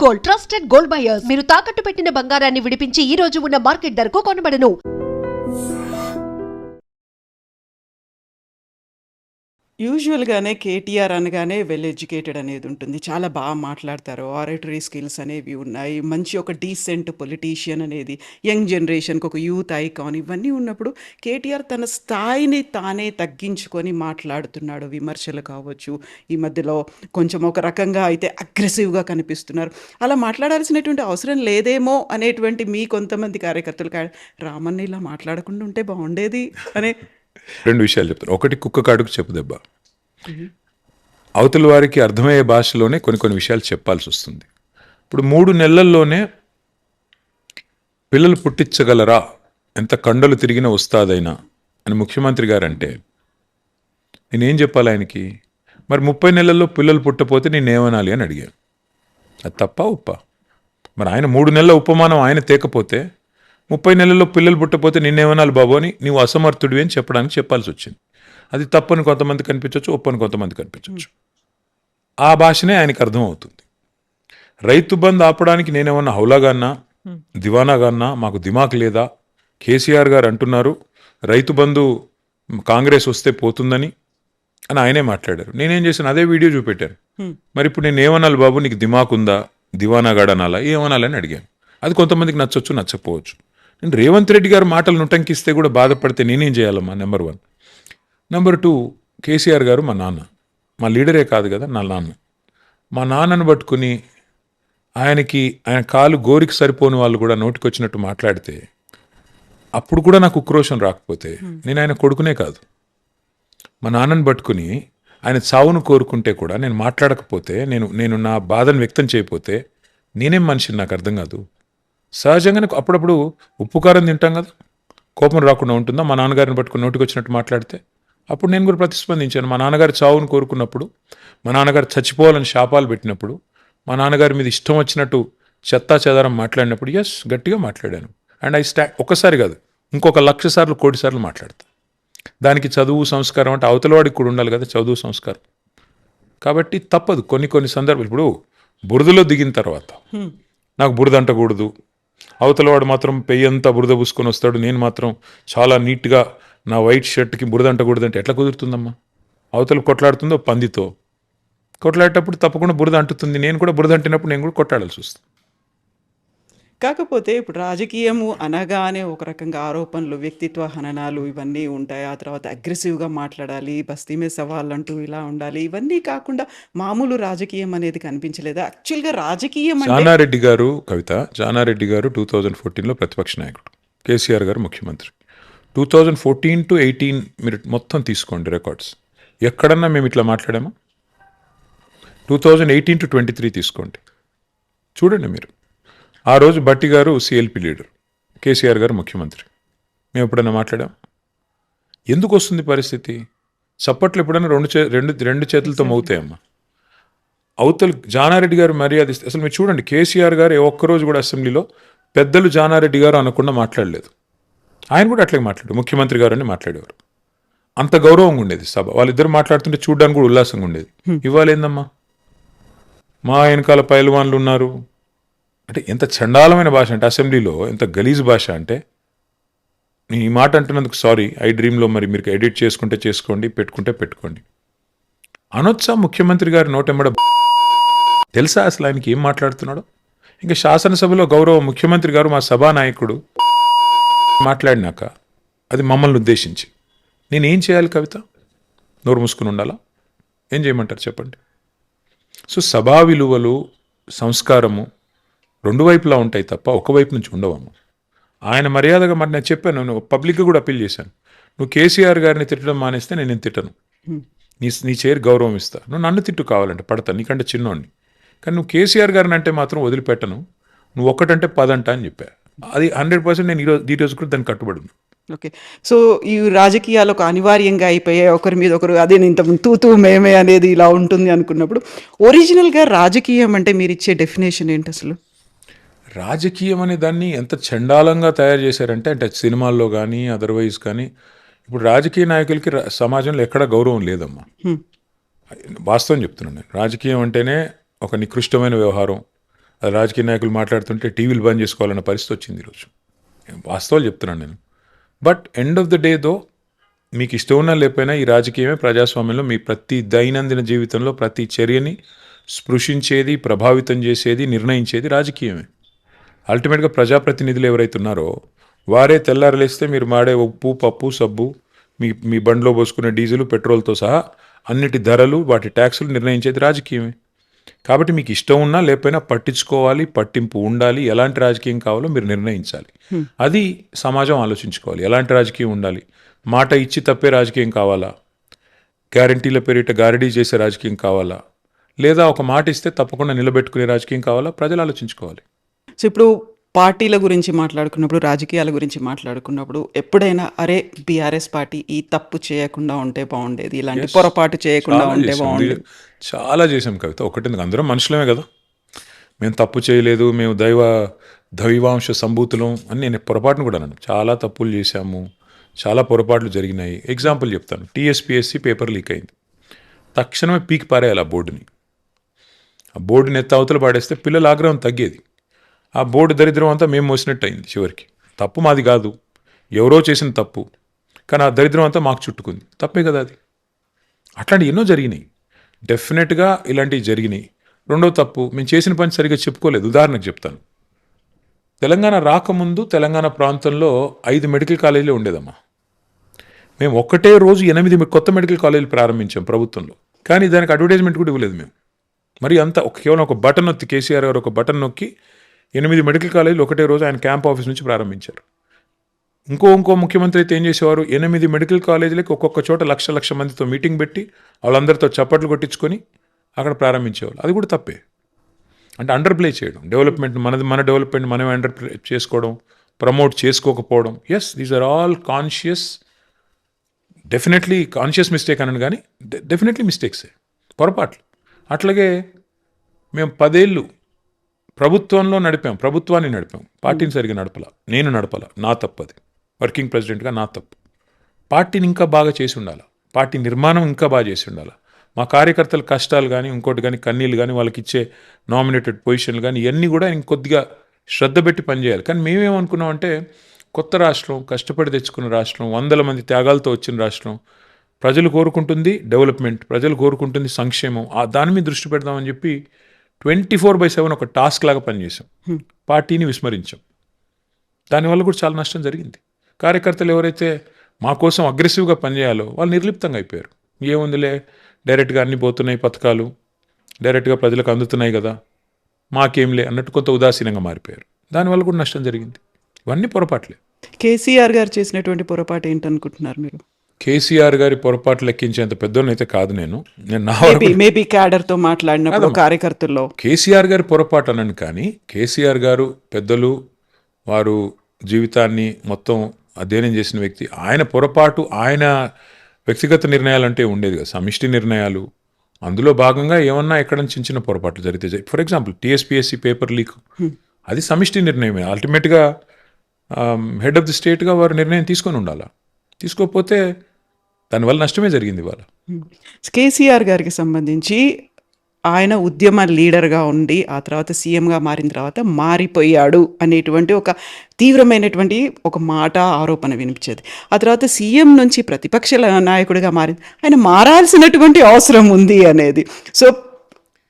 Gold, trusted gold buyers. మీరు తాకట్టు పెట్టిన బంగారాన్ని విడిపించి ఈ రోజు ఉన్న మార్కెట్ ధరకు కొనబడను. యూజువల్గానే కేటీఆర్ అనగానే వెల్ ఎడ్యుకేటెడ్ అనేది ఉంటుంది. చాలా బాగా మాట్లాడతారు. ఆరేటరీ స్కిల్స్ అనేవి ఉన్నాయి. మంచి ఒక డీసెంట్ పొలిటీషియన్ అనేది యంగ్ జనరేషన్కి ఒక యూత్ ఐకాన్ ఇవన్నీ ఉన్నప్పుడు కేటీఆర్ తన స్థాయిని తానే తగ్గించుకొని మాట్లాడుతున్నాడు. విమర్శలు కావచ్చు, ఈ మధ్యలో కొంచెం ఒక రకంగా అయితే అగ్రెసివ్గా కనిపిస్తున్నారు. అలా మాట్లాడాల్సినటువంటి అవసరం లేదేమో అనేటువంటి మీ కొంతమంది కార్యకర్తలు రామన్న ఇలా మాట్లాడకుండా ఉంటే బాగుండేది అనే రెండు విషయాలు చెప్తాను. ఒకటి, కుక్క కాడుకు చెప్పు దెబ్బ. అవతల వారికి అర్థమయ్యే భాషలోనే కొన్ని విషయాలు చెప్పాల్సి వస్తుంది. ఇప్పుడు 3 నెలల్లోనే పిల్లలు పుట్టించగలరా, ఎంత కండలు తిరిగిన ఉస్తాదైనా అని ముఖ్యమంత్రి గారు అంటే నేనేం చెప్పాలి ఆయనకి? మరి 30 నెలల్లో పిల్లలు పుట్టపోతే నేనేమనాలి అని అడిగాను. అది తప్ప ఉప్ప? మరి ఆయన 3 నెలల ఉపమానం ఆయన తేకపోతే 30 నెలల్లో పిల్లలు పుట్టపోతే నిన్నేమనాలి బాబు అని నీవు అసమర్థుడివి అని చెప్పాల్సి వచ్చింది. అది తప్పని కొంతమంది కనిపించవచ్చు, ఒప్పని కొంతమంది కనిపించవచ్చు. ఆ భాషనే ఆయనకు అర్థమవుతుంది. రైతు బంద్ ఆపడానికి నేనేమన్నా హౌలాగాన్నా, దివానాగాన్నా, మాకు దిమాక్ లేదా? కేసీఆర్ గారు అంటున్నారు రైతు బంధు కాంగ్రెస్ వస్తే పోతుందని అని ఆయనే మాట్లాడారు. నేనేం చేశాను, అదే వీడియో చూపెట్టాను. మరి ఇప్పుడు నేను ఏమనాలి బాబు, నీకు దిమాక్ ఉందా, దివానాగాడు అనాలా, ఏమనాలని అడిగాను. అది కొంతమందికి నచ్చవచ్చు, నచ్చకపోవచ్చు. నేను రేవంత్ రెడ్డి గారు మాటలు నుటంకిస్తే కూడా బాధపడితే నేనేం చేయాలమ్మా? నెంబర్ 1. నెంబర్ 2, కేసీఆర్ గారు మా నాన్న, మా లీడరే కాదు కదా, నా నాన్న. మా నాన్నను పట్టుకుని ఆయన కాలు గోరికి సరిపోని వాళ్ళు కూడా నోటికొచ్చినట్టు మాట్లాడితే అప్పుడు కూడా నాకు ఉక్రోషం రాకపోతే నేను ఆయన కొడుకునే కాదు. మా నాన్నను పట్టుకుని ఆయన చావును కోరుకుంటే కూడా నేను మాట్లాడకపోతే, నేను నా బాధను వ్యక్తం చేయకపోతే నేనేం మనిషిని? నాకు అర్థం కాదు. సహజంగానే అప్పుడప్పుడు ఉప్పు కారం తింటాం కదా, కోపం రాకుండా ఉంటుందా? మా నాన్నగారిని పట్టుకుని నోటికి వచ్చినట్టు మాట్లాడితే అప్పుడు నేను కూడా ప్రతిస్పందించాను. మా నాన్నగారు చావును కోరుకున్నప్పుడు, మా నాన్నగారు చచ్చిపోవాలని శాపాలు పెట్టినప్పుడు, మా నాన్నగారి మీద ఇష్టం వచ్చినట్టు చెత్తా చెదారం మాట్లాడినప్పుడు ఎస్ గట్టిగా మాట్లాడాను. అండ్ ఒక్కసారి కాదు, ఇంకొక 1,00,000 సార్లు, 1,00,00,000 సార్లు మాట్లాడతా. దానికి చదువు సంస్కారం అంటే అవతలవాడికి కూడా ఉండాలి కదా చదువు సంస్కారం. కాబట్టి తప్పదు కొన్ని సందర్భాలు. ఇప్పుడు బురదలో దిగిన తర్వాత నాకు బురద అంటకూడదు, అవతలవాడు మాత్రం పెయ్యంతా బురద పూసుకొని వస్తాడు, నేను మాత్రం చాలా నీట్గా నా వైట్ షర్ట్కి బురద అంటకూడదు అంటే ఎట్లా కుదురుతుందమ్మా? అవతల కొట్లాడుతుందో పందితో, కొట్లాడేటప్పుడు తప్పకుండా బురద అంటుతుంది. నేను కూడా బురద అంటినప్పుడు నేను కూడా కొట్లాడాల్సి వస్తుంది. కాకపోతే ఇప్పుడు రాజకీయము అనగానే ఒక రకంగా ఆరోపణలు, వ్యక్తిత్వ హననాలు ఇవన్నీ ఉంటాయి. ఆ తర్వాత అగ్రెసివ్గా మాట్లాడాలి, బస్తీ మీద సవాళ్ళు అంటూ ఇలా ఉండాలి. ఇవన్నీ కాకుండా మామూలు రాజకీయం అనేది కనిపించలేదు. యాక్చువల్గా రాజకీయం అంటే జానారెడ్డి గారు, కవిత, జానారెడ్డి గారు 2014లో ప్రతిపక్ష నాయకుడు, కేసీఆర్ గారు ముఖ్యమంత్రి. 2014 to 18 మీరు మొత్తం తీసుకోండి రికార్డ్స్, ఎక్కడన్నా మేము ఇట్లా మాట్లాడామా? 2018 to 23 తీసుకోండి, చూడండి మీరు. ఆ రోజు భట్టి గారు సిఎల్పి లీడర్, కేసీఆర్ గారు ముఖ్యమంత్రి. మేము ఎప్పుడైనా మాట్లాడాం? ఎందుకు వస్తుంది పరిస్థితి? చప్పట్లు ఎప్పుడైనా రెండు చేతులతో మోగుతాయమ్మా. అవతల జానారెడ్డి గారు మర్యాద ఇస్తే అసలు మీరు చూడండి, కేసీఆర్ గారు ఏ ఒక్కరోజు కూడా అసెంబ్లీలో పెద్దలు జానారెడ్డి గారు అనకుండా మాట్లాడలేదు. ఆయన కూడా అట్లాగే మాట్లాడారు, ముఖ్యమంత్రి గారు అని మాట్లాడేవారు. అంత గౌరవంగా ఉండేది సభ. వాళ్ళిద్దరు మాట్లాడుతుంటే చూడడానికి కూడా ఉల్లాసంగా ఉండేది. ఇవాళ ఏందమ్మా, మా వెనకాల పైల్వాన్లు ఉన్నారు అంటే ఎంత చండాలమైన భాష అంటే, అసెంబ్లీలో ఎంత గలీజ్ భాష అంటే. నేను ఈ మాట అంటున్నందుకు సారీ. ఐ డ్రీమ్లో మరి మీరు ఎడిట్ చేసుకుంటే చేసుకోండి, పెట్టుకుంటే పెట్టుకోండి. అనొచ్చా ముఖ్యమంత్రి గారి నోటెమ్మడ? తెలుసా అసలు ఆయనకి ఏం మాట్లాడుతున్నాడో? ఇంకా శాసనసభలో గౌరవ ముఖ్యమంత్రి గారు మా సభానాయకుడు మాట్లాడినాక అది మమ్మల్ని ఉద్దేశించి నేనేం చేయాలి కవిత? నోరు మూసుకుని ఉండాలా? ఏం చేయమంటారు చెప్పండి? సో సభా విలువలు, సంస్కారము రెండు వైపులా ఉంటాయి తప్ప ఒకవైపు నుంచి ఉండవమ్మ. ఆయన మర్యాదగా మరి నేను చెప్పాను, నేను పబ్లిక్గా కూడా అప్పీల్ చేశాను, నువ్వు కేసీఆర్ గారిని తిట్టడం మానేస్తే నేను తిట్టను, నీ చైర్ గౌరవం ఇస్తా, నువ్వు నన్ను తిట్టు కావాలంటే పడతాను, నీకంటే చిన్నోడిని, కానీ నువ్వు కేసీఆర్ గారిని అంటే మాత్రం వదిలిపెట్టను, నువ్వు ఒక్కటంటే 10 అంట అని చెప్పా. అది 100% నేను ఈరోజు కూడా దాన్ని కట్టుబడి. ఓకే. సో ఈ రాజకీయాలకు అనివార్యంగా అయిపోయాయి, ఒకరి మీద ఒకరు అదే ఇంత తూతూ మేమే అనేది ఇలా ఉంటుంది అనుకున్నప్పుడు ఒరిజినల్గా రాజకీయం అంటే మీరు ఇచ్చే డెఫినేషన్ ఏంటి అసలు? రాజకీయం అనే దాన్ని ఎంత చండాలంగా తయారు చేశారంటే, అంటే సినిమాల్లో కానీ అదర్వైజ్ కానీ ఇప్పుడు రాజకీయ నాయకులకి సమాజంలో ఎక్కడ గౌరవం లేదమ్మా. వాస్తవం చెప్తున్నాను నేను. రాజకీయం అంటేనే ఒక నికృష్టమైన వ్యవహారం, అది రాజకీయ నాయకులు మాట్లాడుతుంటే టీవీలు బంద్ చేసుకోవాలన్న పరిస్థితి వచ్చింది ఈరోజు. వాస్తవాలు చెప్తున్నాను నేను. But end of the day though మీకు ఇష్టం ఉన్నా లేకపోయినా ఈ రాజకీయమే ప్రజాస్వామ్యంలో మీ ప్రతి దైనందిన జీవితంలో ప్రతి చర్యని స్పృశించేది, ప్రభావితం చేసేది, నిర్ణయించేది రాజకీయమే. అల్టిమేట్గా ప్రజాప్రతినిధులు ఎవరైతే ఉన్నారో వారే తెల్లారలేస్తే మీరు మాడే ఉప్పు, పప్పు, సబ్బు, మీ బండిలో పోసుకునే డీజిల్, పెట్రోల్తో సహా అన్నిటి ధరలు, వాటి ట్యాక్సులు నిర్ణయించేది రాజకీయమే. కాబట్టి మీకు ఇష్టం ఉన్నా లేకపోయినా పట్టించుకోవాలి, పట్టింపు ఉండాలి. ఎలాంటి రాజకీయం కావాలో మీరు నిర్ణయించాలి. అది సమాజం ఆలోచించుకోవాలి. ఎలాంటి రాజకీయం ఉండాలి? మాట ఇచ్చి తప్పే రాజకీయం కావాలా? గ్యారంటీల పేరిట గారడీ చేసే రాజకీయం కావాలా? లేదా ఒక మాట ఇస్తే తప్పకుండా నిలబెట్టుకునే రాజకీయం కావాలా? ప్రజలు ఆలోచించుకోవాలి. సో ఇప్పుడు పార్టీల గురించి మాట్లాడుకున్నప్పుడు, రాజకీయాల గురించి మాట్లాడుకున్నప్పుడు ఎప్పుడైనా అరే బీఆర్ఎస్ పార్టీ ఈ తప్పు చేయకుండా ఉంటే బాగుండేది, ఇలాంటి పొరపాటు చేయకుండా చాలా ఉంటే చేసాం. బాగుండేది. చాలా చేసాం కవిత. ఒకటి అందరం మనుషులమే కదా. మేము తప్పు చేయలేదు, మేము దైవాంశ సంభూతులం అని నేను పొరపాటును కూడా అన్నాను. చాలా తప్పులు చేశాము, చాలా పొరపాట్లు జరిగినాయి. ఎగ్జాంపుల్ చెప్తాను. టీఎస్పీఎస్సీ పేపర్ లీక్ అయింది. తక్షణమే పీకి పారేయాలి ఆ బోర్డుని. ఆ బోర్డుని ఎత్త అవతల పాడేస్తే పిల్లల ఆగ్రహం తగ్గేది. ఆ బోర్డు దరిద్రం అంతా మేము మోసినట్టు అయింది. చివరికి తప్పు మాది కాదు, ఎవరో చేసిన తప్పు, కానీ ఆ దరిద్రం అంతా మాకు చుట్టుకుంది. తప్పే కదా అది. అట్లాంటివి ఎన్నో జరిగినాయి. డెఫినెట్గా ఇలాంటివి జరిగినాయి. రెండో తప్పు, మేము చేసిన పని సరిగ్గా చెప్పుకోలేదు. ఉదాహరణకు చెప్తాను. తెలంగాణ రాకముందు తెలంగాణ ప్రాంతంలో 5 మెడికల్ కాలేజీలే ఉండేదమ్మా. మేము ఒక్కటే రోజు 8 కొత్త మెడికల్ కాలేజీలు ప్రారంభించాం ప్రభుత్వంలో. కానీ దానికి అడ్వర్టైజ్మెంట్ కూడా ఇవ్వలేదు మేము. మరి అంతా కేవలం ఒక బటన్ నొక్కి, కేసీఆర్ గారు ఒక బటన్ నొక్కి 8 మెడికల్ కాలేజీలు ఒకటే రోజు ఆయన క్యాంప్ ఆఫీస్ నుంచి ప్రారంభించారు. ఇంకో ముఖ్యమంత్రి అయితే ఏం చేసేవారు? 8 మెడికల్ కాలేజీలకి ఒక్కొక్క చోట లక్ష మందితో మీటింగ్ పెట్టి వాళ్ళందరితో చప్పట్లు కొట్టించుకొని అక్కడ ప్రారంభించేవాళ్ళు. అది కూడా తప్పే. అంటే అండర్ ప్లే చేయడం, డెవలప్మెంట్ మన డెవలప్మెంట్ మనమే అండర్ ప్లే చేసుకోవడం, ప్రమోట్ చేసుకోకపోవడం. Yes, these are all definitely conscious mistake అన్నాను, కానీ డెఫినెట్లీ మిస్టేక్సే, పొరపాట్లు. అట్లాగే మేము 10 ఏళ్ళు ప్రభుత్వాన్ని నడిపాం, పార్టీని సరిగా నేను నడపలా, నా తప్పది. వర్కింగ్ ప్రెసిడెంట్గా నా తప్పు. పార్టీని ఇంకా బాగా చేసి ఉండాలి, పార్టీ నిర్మాణం ఇంకా బాగా చేసి ఉండాలి. మా కార్యకర్తల కష్టాలు కానీ, ఇంకోటి కానీ, కన్నీళ్ళు కానీ, వాళ్ళకి ఇచ్చే నామినేటెడ్ పొజిషన్లు కానీ, ఇవన్నీ కూడా ఇంకొద్దిగా శ్రద్ధ పెట్టి పనిచేయాలి. కానీ మేమేమనుకున్నామంటే, కొత్త రాష్ట్రం, కష్టపడి తెచ్చుకున్న రాష్ట్రం, 100 మంది త్యాగాలతో వచ్చిన రాష్ట్రం, ప్రజలు కోరుకుంటుంది డెవలప్మెంట్, ప్రజలు కోరుకుంటుంది సంక్షేమం, దాని మీద దృష్టి పెడదామని చెప్పి 24/7 ఒక టాస్క్ లాగా పనిచేసాం. పార్టీని విస్మరించాం. దానివల్ల కూడా చాలా నష్టం జరిగింది. కార్యకర్తలు ఎవరైతే మా కోసం అగ్రెసివ్గా పనిచేయాలో వాళ్ళు నిర్లిప్తంగా అయిపోయారు. ఏముందిలే, డైరెక్ట్గా అన్ని పోతున్నాయి పథకాలు, డైరెక్ట్గా ప్రజలకు అందుతున్నాయి కదా, మాకేంలే అన్నట్టు కొంత ఉదాసీనంగా మారిపోయారు. దానివల్ల కూడా నష్టం జరిగింది. ఇవన్నీ పొరపాట్లే. కేసీఆర్ గారు చేసినటువంటి పొరపాటు ఏంటనుకుంటున్నారు మీరు? కేసీఆర్ గారి పొరపాటు లెక్కించేంత పెద్దోనైతే కాదు నేను నా మేబీ క్యాడర్తో మాట్లాడినప్పుడు కార్యకర్తల్లో కేసీఆర్ గారి పొరపాటు అన్నాను. కానీ కేసీఆర్ గారు పెద్దలు, వారు జీవితాన్ని మొత్తం అధ్యయనం చేసిన వ్యక్తి. ఆయన పొరపాటు, ఆయన వ్యక్తిగత నిర్ణయాలు అంటే ఉండేది కదా, సమిష్టి నిర్ణయాలు. అందులో భాగంగా ఏమన్నా ఎక్కడ చిన్న పొరపాట్లు జరిగితే, for example TSPSC paper leak, అది సమిష్టి నిర్ణయమే. అల్టిమేట్గా హెడ్ ఆఫ్ ది స్టేట్గా వారు నిర్ణయం తీసుకొని ఉండాలా. తీసుకోకపోతే దానివల్ల నష్టమే జరిగింది ఇవాళ. కేసీఆర్ గారికి సంబంధించి ఆయన ఉద్యమ లీడర్గా ఉండి ఆ తర్వాత సీఎంగా మారిన తర్వాత మారిపోయాడు అనేటువంటి ఒక తీవ్రమైనటువంటి ఒక మాట, ఆరోపణ వినిపించేది. ఆ తర్వాత సీఎం నుంచి ప్రతిపక్ష నాయకుడిగా మారింది. ఆయన మారాల్సినటువంటి అవసరం ఉంది అనేది సో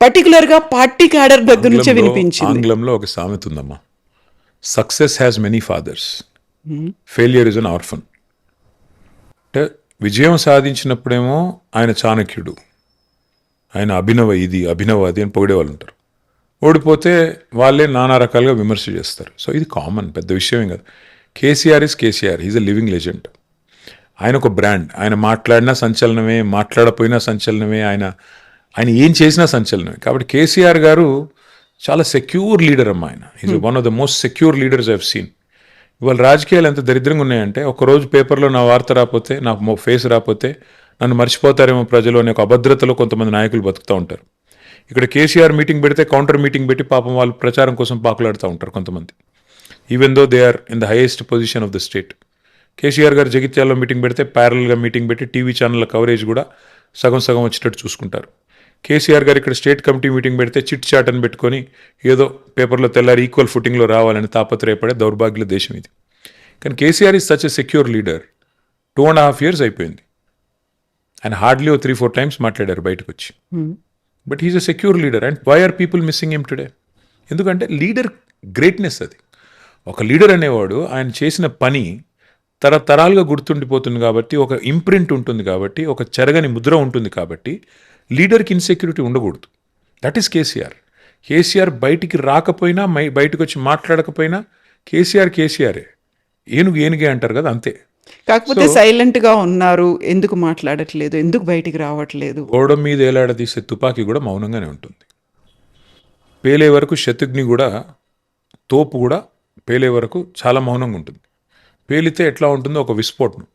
పర్టికులర్గా పార్టీ క్యాడర్ దగ్గర నుంచే వినిపించింది. ఆంగ్లంలో ఒక సామెత ఉందమ్మా, success has many fathers, failure is an orphan. అంటే విజయం సాధించినప్పుడేమో ఆయన చాణక్యుడు, ఆయన అభినవ అది అని పొగిడేవాళ్ళు ఉంటారు. ఓడిపోతే వాళ్ళే నానా రకాలుగా విమర్శ చేస్తారు. సో ఇది కామన్, పెద్ద విషయమే కదా. KCR is a living legend. ఆయన ఒక బ్రాండ్. ఆయన మాట్లాడినా సంచలనమే, మాట్లాడపోయినా సంచలనమే, ఆయన ఏం చేసినా సంచలనమే. కాబట్టి కేసీఆర్ గారు చాలా సెక్యూర్ లీడర్ అమ్మా. ఆయన is one of the most secure leaders I have seen. ఇవాళ రాజకీయాలు ఎంత దరిద్రంగా ఉన్నాయంటే, ఒకరోజు పేపర్లో నా వార్త రాకపోతే, నా ఫేస్ రాకపోతే నన్ను మర్చిపోతారేమో ప్రజలు అనే ఒక అభద్రతలో కొంతమంది నాయకులు బతుకుతూ ఉంటారు. ఇక్కడ కేసీఆర్ మీటింగ్ పెడితే కౌంటర్ మీటింగ్ పెట్టి పాపం వాళ్ళు ప్రచారం కోసం పాకులాడుతూ ఉంటారు కొంతమంది, even though they are in the highest position of the state. KCR గారు జగిత్యాలలో మీటింగ్ పెడితే ప్యారల్గా మీటింగ్ పెట్టి టీవీ ఛానళ్ళ కవరేజ్ కూడా సగం వచ్చేటట్టు చూసుకుంటారు. కేసీఆర్ గారు ఇక్కడ స్టేట్ కమిటీ మీటింగ్ పెడితే చిట్ చాట్ అని పెట్టుకొని ఏదో పేపర్లో తెల్లారి ఈక్వల్ ఫుటింగ్లో రావాలని తాపత్రయపడే దౌర్భాగ్యుల దేశం ఇది. కానీ KCR is such a secure leader. 2.5 years అయిపోయింది. ఆయన హార్డ్లీ 3-4 times మాట్లాడారు బయటకు వచ్చి. But he's a secure leader. And why are people missing him today? ఎందుకంటే లీడర్ గ్రేట్నెస్ అది. ఒక లీడర్ అనేవాడు ఆయన చేసిన పని తరతరాలుగా గుర్తుండిపోతుంది కాబట్టి, ఒక ఇంప్రింట్ ఉంటుంది కాబట్టి, ఒక చెరగని ముద్ర ఉంటుంది కాబట్టి లీడర్కి ఇన్సెక్యూరిటీ ఉండకూడదు. That is KCR. కేసీఆర్ బయటికి రాకపోయినా, బయటకు వచ్చి మాట్లాడకపోయినా కేసీఆరే. ఏనుగే అంటారు కదా, అంతే. కాకపోతే సైలెంట్ గా ఉన్నారు, ఎందుకు మాట్లాడట్లేదు, ఎందుకు బయటికి రావట్లేదు? గోడ మీద ఏలాడదీసే తుపాకీ కూడా మౌనంగానే ఉంటుంది. పేలే వరకు శత్రుఘ్ని కూడా, తోపు కూడా పేలే వరకు చాలా మౌనంగా ఉంటుంది. పేలితే ఎట్లా ఉంటుందో ఒక విస్ఫోటనం.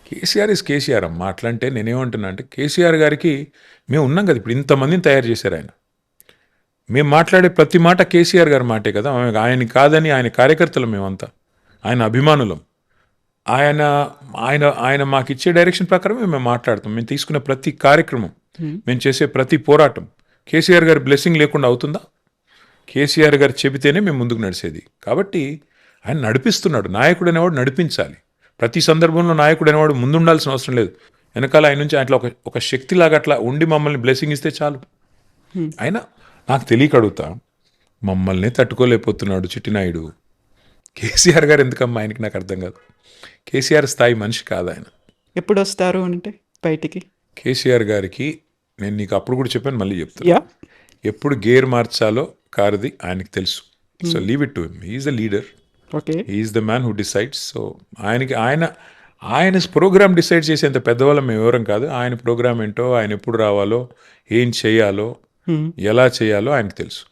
కేసీఆర్ ఇస్ కేసీఆర్ అమ్మ. అట్లా అంటే నేనేమంటున్నా అంటే, కేసీఆర్ గారికి మేము ఉన్నాం కదా, ఇప్పుడు ఇంతమందిని తయారు చేశారు ఆయన. మేము మాట్లాడే ప్రతి మాట కేసీఆర్ గారి మాటే కదా. ఆయన కాదని, ఆయన కార్యకర్తలు మేమంతా, ఆయన అభిమానులం. ఆయన మాకు ఇచ్చే డైరెక్షన్ ప్రకారమే మేము మాట్లాడతాం. మేము తీసుకునే ప్రతి కార్యక్రమం, మేము చేసే ప్రతి పోరాటం కేసీఆర్ గారి బ్లెస్సింగ్ లేకుండా అవుతుందా? కేసీఆర్ గారు చెబితేనే మేము ముందుకు నడిచేది. కాబట్టి ఆయన నడిపిస్తున్నాడు. నాయకుడు అనేవాడు నడిపించాలి. ప్రతి సందర్భంలో నాయకుడు అనేవాడు ముందుండాల్సిన అవసరం లేదు. వెనకాల ఆయన నుంచి అట్లా ఒక శక్తిలాగా అట్లా ఉండి మమ్మల్ని బ్లెస్సింగ్ ఇస్తే చాలు. ఆయన నాకు తెలియక అడుగుతా, మమ్మల్ని తట్టుకోలేకపోతున్నాడు చిట్టినాయుడు. కేసీఆర్ గారు ఎందుకమ్మా ఆయనకి? నాకు అర్థం కాదు. కేసీఆర్ స్థాయి మనిషి కాదు ఆయన. ఎప్పుడు వస్తారు అంటే బయటికి? కేసీఆర్ గారికి నేను నీకు అప్పుడు కూడా చెప్పాను, మళ్ళీ చెప్తాను. యా, ఎప్పుడు గేర్ మార్చాలో కారుది ఆయనకి తెలుసు. So leave it to him. He's the leader. Okay, he's the man who decides. So ఆయన ప్రోగ్రామ్ డిసైడ్ చేసేంత పెద్దవాళ్ళం మేము ఎవరం కాదు. ఆయన ప్రోగ్రామ్ ఏంటో, ఆయన ఎప్పుడు రావాలో, ఏం చేయాలో, ఎలా చేయాలో ఆయనకు తెలుసు.